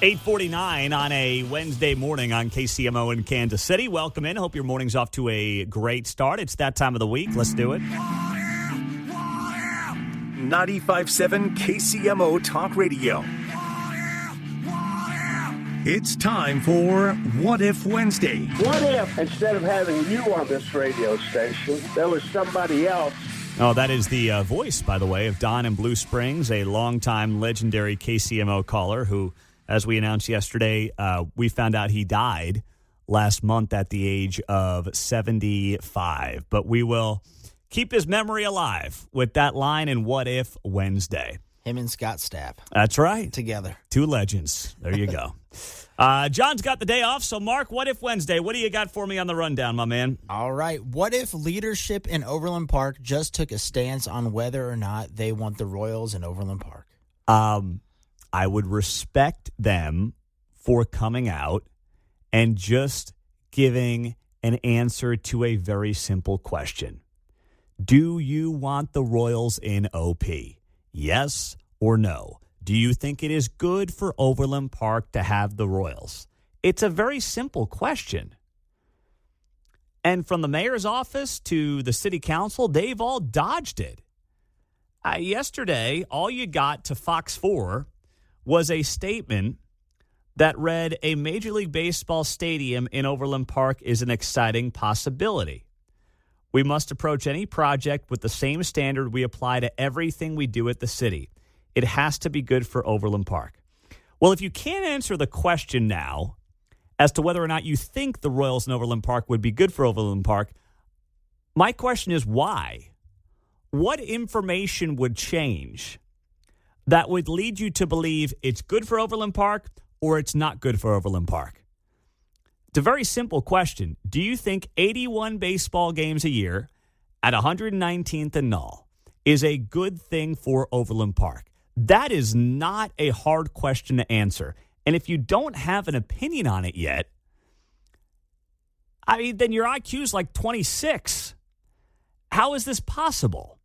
8:49 on a Wednesday morning on KCMO in Kansas City. Welcome in. Hope your morning's off to a great start. It's that time of the week. Let's do it. 95.7 KCMO Talk Radio. It's time for What If Wednesday. What if, instead of having you on this radio station, there was somebody else? Oh, that is the voice, by the way, of Don in Blue Springs, a longtime legendary KCMO caller who, as we announced yesterday, we found out he died last month at the age of 75. But we will keep his memory alive with that line in What If Wednesday. Him and Scott Stapp. That's right. Together. Two legends. There you go. John's got the day off, so Mark, What If Wednesday? What do you got for me on the rundown, my man? All right. What if leadership in Overland Park just took a stance on whether or not they want the Royals in Overland Park? I would respect them for coming out and just giving an answer to a very simple question. Do you want the Royals in OP? Yes or no? Do you think it is good for Overland Park to have the Royals? It's a very simple question. And from the mayor's office to the city council, they've all dodged it. Yesterday, all you got to Fox 4 was a statement that read, a Major League Baseball stadium in Overland Park is an exciting possibility. We must approach any project with the same standard we apply to everything we do at the city. It has to be good for Overland Park. Well, if you can't answer the question now as to whether or not you think the Royals in Overland Park would be good for Overland Park, my question is why? What information would change that would lead you to believe it's good for Overland Park or it's not good for Overland Park? It's a very simple question. Do you think 81 baseball games a year at 119th and Null is a good thing for Overland Park? That is not a hard question to answer. And if you don't have an opinion on it yet, then your IQ is like 26. How is this possible?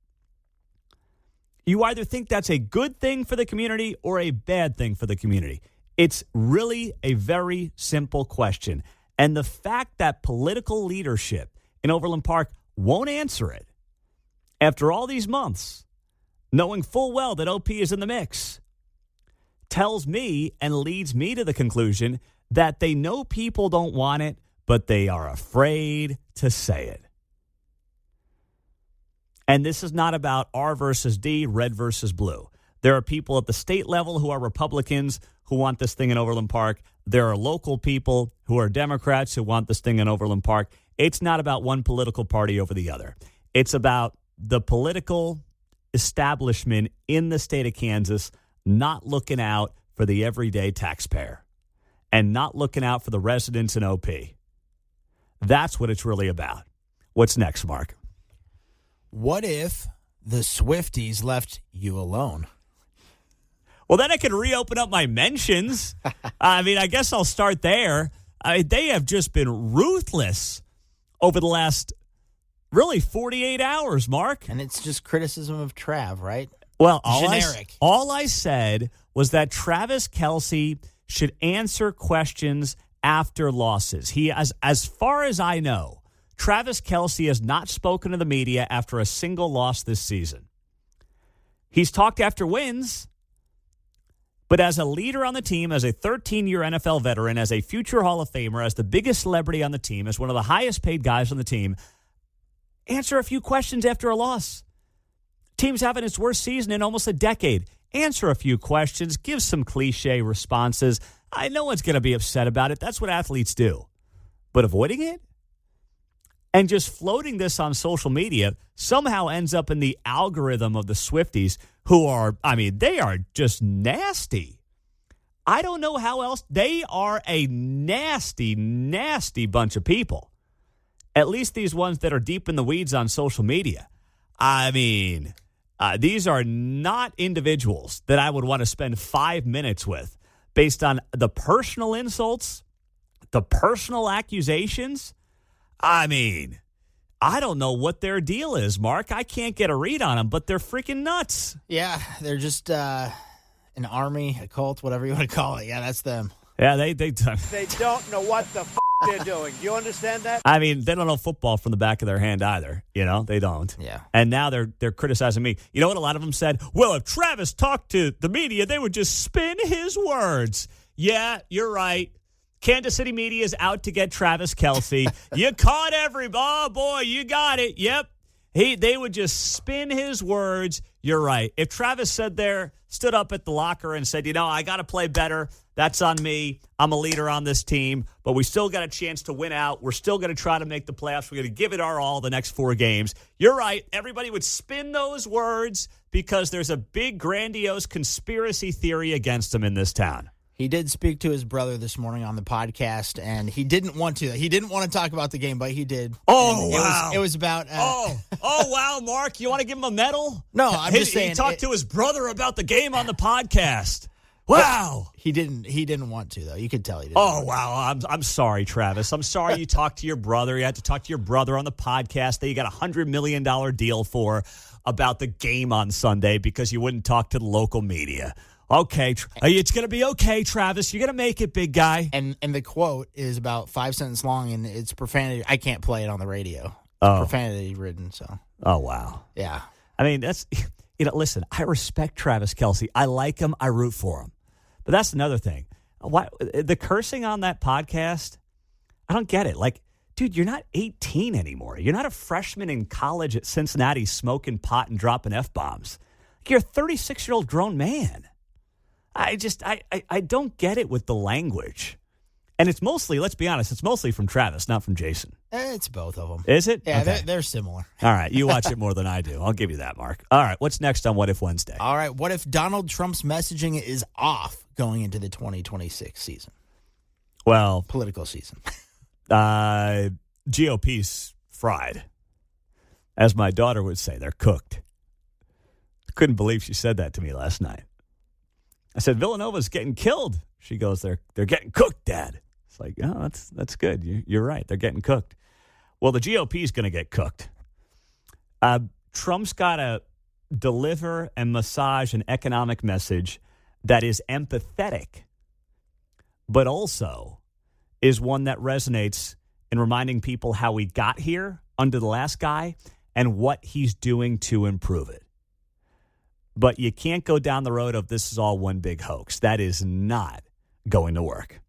You either think that's a good thing for the community or a bad thing for the community. It's really a very simple question. And the fact that political leadership in Overland Park won't answer it after all these months, knowing full well that OP is in the mix, tells me and leads me to the conclusion that they know people don't want it, but they are afraid to say it. And this is not about R versus D, red versus blue. There are people at the state level who are Republicans who want this thing in Overland Park. There are local people who are Democrats who want this thing in Overland Park. It's not about one political party over the other. It's about the political establishment in the state of Kansas not looking out for the everyday taxpayer and not looking out for the residents in OP. That's what it's really about. What's next, Mark? What if the Swifties left you alone? Well, then I could reopen up my mentions. I guess I'll start there. They have just been ruthless over the last, really, 48 hours, Mark. And it's just criticism of Trav, right? Well, generic. All I said was that Travis Kelce should answer questions after losses. He, as far as I know, Travis Kelce has not spoken to the media after a single loss this season. He's talked after wins. But as a leader on the team, as a 13-year NFL veteran, as a future Hall of Famer, as the biggest celebrity on the team, as one of the highest paid guys on the team, answer a few questions after a loss. Team's having its worst season in almost a decade. Answer a few questions. Give some cliche responses. I know one's going to be upset about it. That's what athletes do. But avoiding it and just floating this on social media somehow ends up in the algorithm of the Swifties, who are, they are just nasty. I don't know how else. They are a nasty, nasty bunch of people. At least these ones that are deep in the weeds on social media. These are not individuals that I would want to spend 5 minutes with based on the personal insults, the personal accusations. I don't know what their deal is, Mark. I can't get a read on them, but they're freaking nuts. Yeah, they're just, an army, a cult, whatever you want to call it. Yeah, that's them. Yeah, they They don't know what the they're doing. Do you understand that? I mean, they don't know football from the back of their hand either. They don't. Yeah. And now they're criticizing me. You know what a lot of them said? Well, if Travis talked to the media, they would just spin his words. Yeah, you're right. Kansas City media is out to get Travis Kelce. You caught everybody. Oh, boy, you got it. Yep. They would just spin his words. You're right. If Travis stood up at the locker and said, I got to play better, that's on me. I'm a leader on this team, but we still got a chance to win out. We're still going to try to make the playoffs. We're going to give it our all the next 4 games. You're right. Everybody would spin those words because there's a big, grandiose conspiracy theory against him in this town. He did speak to his brother this morning on the podcast, and he didn't want to. He didn't want to talk about the game, but he did. Oh, wow. It was about... wow, Mark. You want to give him a medal? No, I'm just saying... He talked to his brother about the game on the podcast. Wow. He didn't want to, though. You could tell he didn't. Oh, wow. I'm sorry, Travis. I'm sorry you talked to your brother. You had to talk to your brother on the podcast that you got a $100 million deal for about the game on Sunday because you wouldn't talk to the local media. Okay. It's going to be okay, Travis. You're going to make it, big guy. And the quote is about 5 sentences long, and it's profanity. I can't play it on the radio. Oh. Profanity ridden, so. Oh, wow. Yeah. I mean, that's, listen, I respect Travis Kelce. I like him. I root for him. But that's another thing. Why the cursing on that podcast, I don't get it. Like, dude, you're not 18 anymore. You're not a freshman in college at Cincinnati smoking pot and dropping F-bombs. You're a 36-year-old grown man. I don't get it with the language. And it's mostly, let's be honest, it's mostly from Travis, not from Jason. It's both of them. Is it? Yeah, okay. They're similar. All right. You watch it more than I do. I'll give you that, Mark. All right. What's next on What If Wednesday? All right. What if Donald Trump's messaging is off going into the 2026 season? Well, political season. GOP's fried. As my daughter would say, they're cooked. Couldn't believe she said that to me last night. I said, Villanova's getting killed. She goes, they're getting cooked, Dad. It's like, oh, that's good. You're right. They're getting cooked. Well, the GOP is going to get cooked. Trump's got to deliver and massage an economic message that is empathetic, but also is one that resonates in reminding people how we got here under the last guy and what he's doing to improve it. But you can't go down the road of this is all one big hoax. That is not going to work.